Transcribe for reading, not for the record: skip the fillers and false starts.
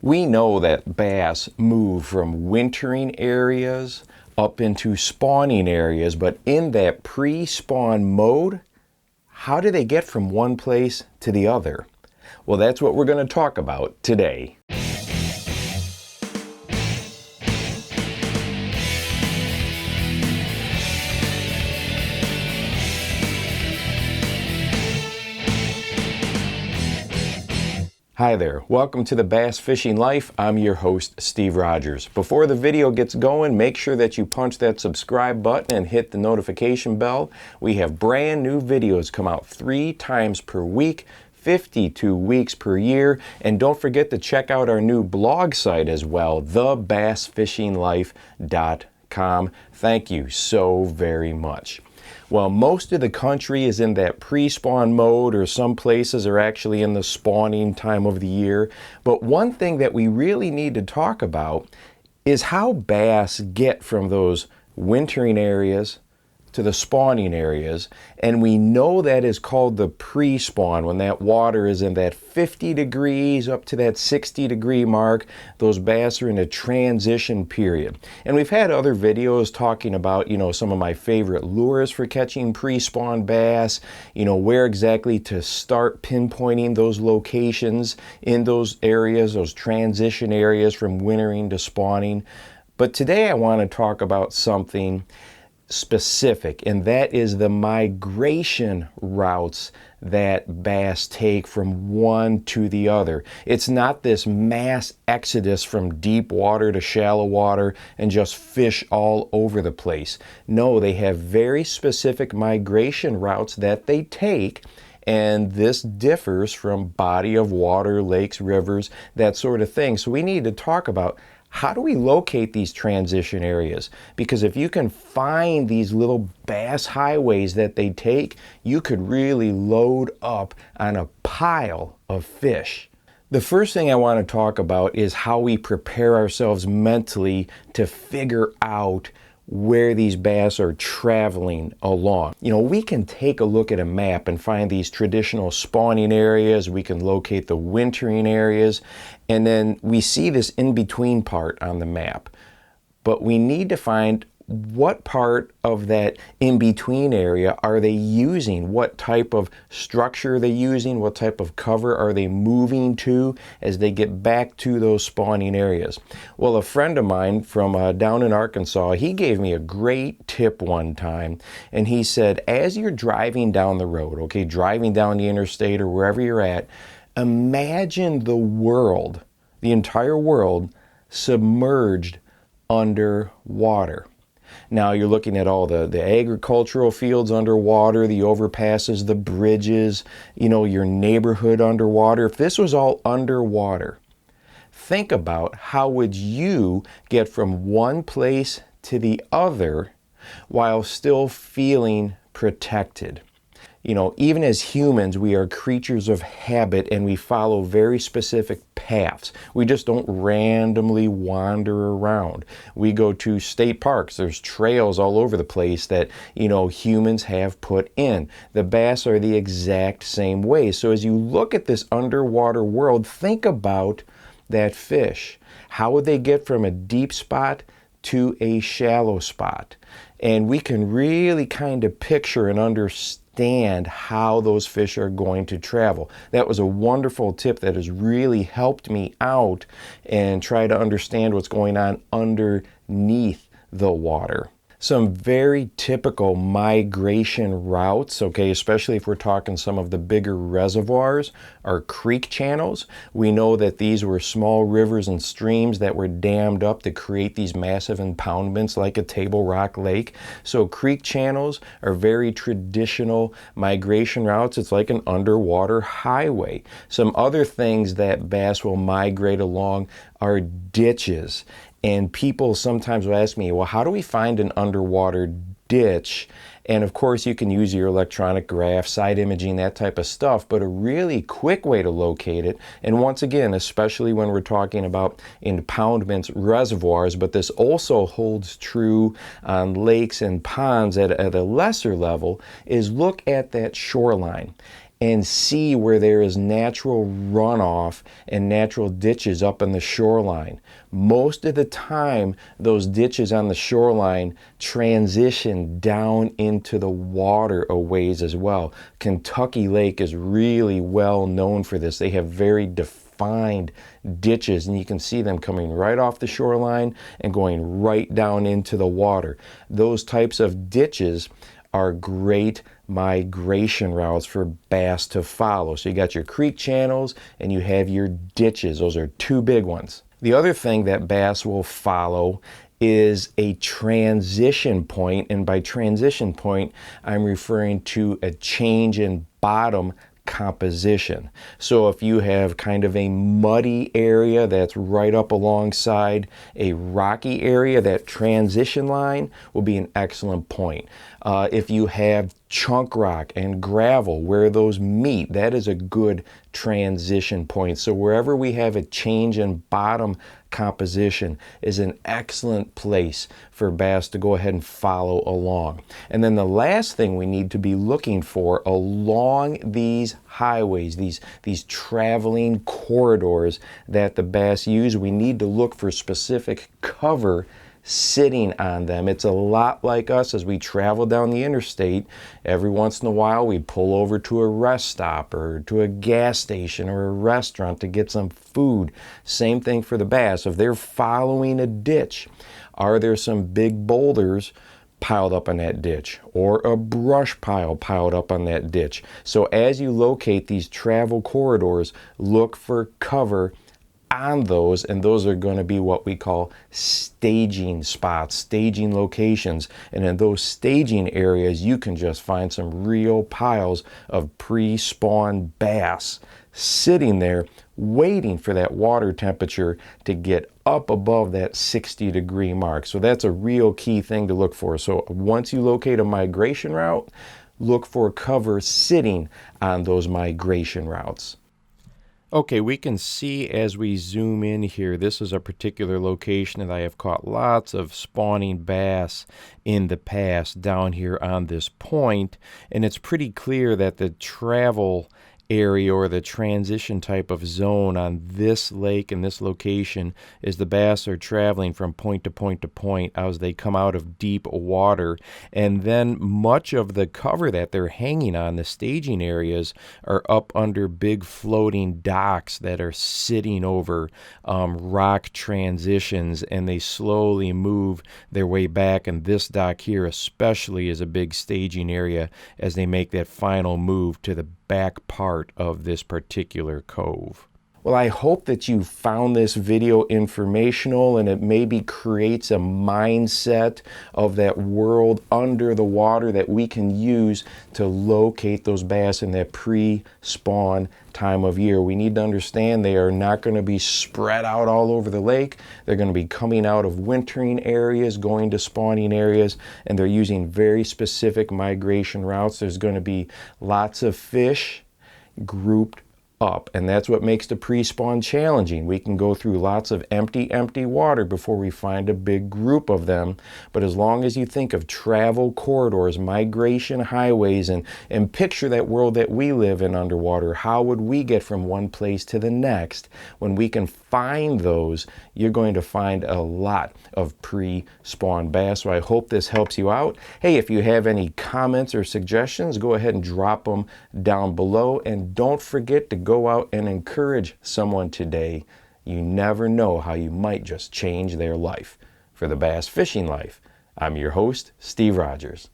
We know that bass move from wintering areas up into spawning areas, but in that pre-spawn mode, how do they get from one place to the other? Well, that's what we're going to talk about today. Hi there, welcome to the Bass Fishing Life. I'm your host, Steve Rogers. Before the video gets going, make sure that you punch that subscribe button and hit the notification bell. We have brand new videos come out 3 times per week, 52 weeks per year, and don't forget to check out our new blog site as well, thebassfishinglife.com. Thank you so very much. Well, most of the country is in that pre-spawn mode, or some places are actually in the spawning time of the year. But one thing that we really need to talk about is how bass get from those wintering areas to the spawning areas, and we know that is called the pre-spawn. When that water is in that 50 degrees up to that 60 degree mark, those bass are in a transition period. And we've had other videos talking about, some of my favorite lures for catching pre-spawn bass, where exactly to start pinpointing those locations in those areas, those transition areas from wintering to spawning. But today I want to talk about something specific, and that is the migration routes that bass take from one to the other. It's not this mass exodus from deep water to shallow water and just fish all over the place. No, they have very specific migration routes that they take, and this differs from body of water, lakes, rivers, that sort of thing. So we need to talk about, how do we locate these transition areas? Because if you can find these little bass highways that they take, you could really load up on a pile of fish. The first thing I want to talk about is how we prepare ourselves mentally to figure out where these bass are traveling along. We can take a look at a map and find these traditional spawning areas. We can locate the wintering areas, and then we see this in-between part on the map. But we need to find what part of that in-between area are they using? What type of structure are they using? What type of cover are they moving to as they get back to those spawning areas? Well, a friend of mine from down in Arkansas, he gave me a great tip one time, and he said, as you're driving down the road, driving down the interstate or wherever you're at, imagine the world, the entire world, submerged underwater. Now you're looking at all the agricultural fields underwater, the overpasses, the bridges, your neighborhood underwater. If this was all underwater, think about how would you get from one place to the other while still feeling protected. Even as humans, we are creatures of habit, and we follow very specific paths. We just don't randomly wander around. We go to state parks. There's trails all over the place that, humans have put in. The bass are the exact same way. So as you look at this underwater world, think about that fish. How would they get from a deep spot to a shallow spot? And we can really kind of picture and understand how those fish are going to travel. That was a wonderful tip that has really helped me out and try to understand what's going on underneath the water. Some very typical migration routes, especially if we're talking some of the bigger reservoirs, are creek channels. We know that these were small rivers and streams that were dammed up to create these massive impoundments like a Table Rock Lake. So creek channels are very traditional migration routes. It's like an underwater highway. Some other things that bass will migrate along are ditches. And people sometimes will ask me, well, how do we find an underwater ditch? And of course, you can use your electronic graph, side imaging, that type of stuff, but a really quick way to locate it, and once again, especially when we're talking about impoundments, reservoirs, but this also holds true on lakes and ponds at a lesser level, is look at that shoreline. and see where there is natural runoff and natural ditches up in the shoreline. Most of the time, those ditches on the shoreline transition down into the water a ways as well. Kentucky Lake is really well known for this. They have very defined ditches, and you can see them coming right off the shoreline and going right down into the water. Those types of ditches are great migration routes for bass to follow. So you got your creek channels and you have your ditches. Those are two big ones. The other thing that bass will follow is a transition point, and by transition point, I'm referring to a change in bottom composition. So if you have kind of a muddy area that's right up alongside a rocky area, that transition line will be an excellent point. If you have chunk rock and gravel where those meet, that is a good transition point. So wherever we have a change in bottom composition is an excellent place for bass to go ahead and follow along. And then the last thing we need to be looking for along these highways, these traveling corridors that the bass use, we need to look for specific cover sitting on them. It's a lot like us as we travel down the interstate. Every once in a while we pull over to a rest stop or to a gas station or a restaurant to get some food. Same thing for the bass. If they're following a ditch, are there some big boulders piled up on that ditch or a brush pile piled up on that ditch? So as you locate these travel corridors, look for cover on those, and those are going to be what we call staging spots, staging locations. And in those staging areas, you can just find some real piles of pre-spawn bass sitting there waiting for that water temperature to get up above that 60-degree mark. So that's a real key thing to look for. So once you locate a migration route, look for cover sitting on those migration routes. Okay, we can see as we zoom in here, this is a particular location that I have caught lots of spawning bass in the past down here on this point, and it's pretty clear that the travel area or the transition type of zone on this lake and this location is the bass are traveling from point to point to point as they come out of deep water, and then much of the cover that they're hanging on, the staging areas, are up under big floating docks that are sitting over rock transitions, and they slowly move their way back, and this dock here especially is a big staging area as they make that final move to the back part of this particular cove. Well, I hope that you found this video informational and it maybe creates a mindset of that world under the water that we can use to locate those bass in that pre-spawn time of year. We need to understand they are not going to be spread out all over the lake. They're going to be coming out of wintering areas, going to spawning areas, and they're using very specific migration routes. There's going to be lots of fish grouped up, and that's what makes the pre-spawn challenging. We can go through lots of empty water before we find a big group of them, but as long as you think of travel corridors, migration highways, and picture that world that we live in underwater, how would we get from one place to the next? When we can find those, you're going to find a lot of pre-spawn bass. So I hope this helps you out. Hey, if you have any comments or suggestions, go ahead and drop them down below, and don't forget to go out and encourage someone today. You never know how you might just change their life. For the Bass Fishing Life, I'm your host, Steve Rogers.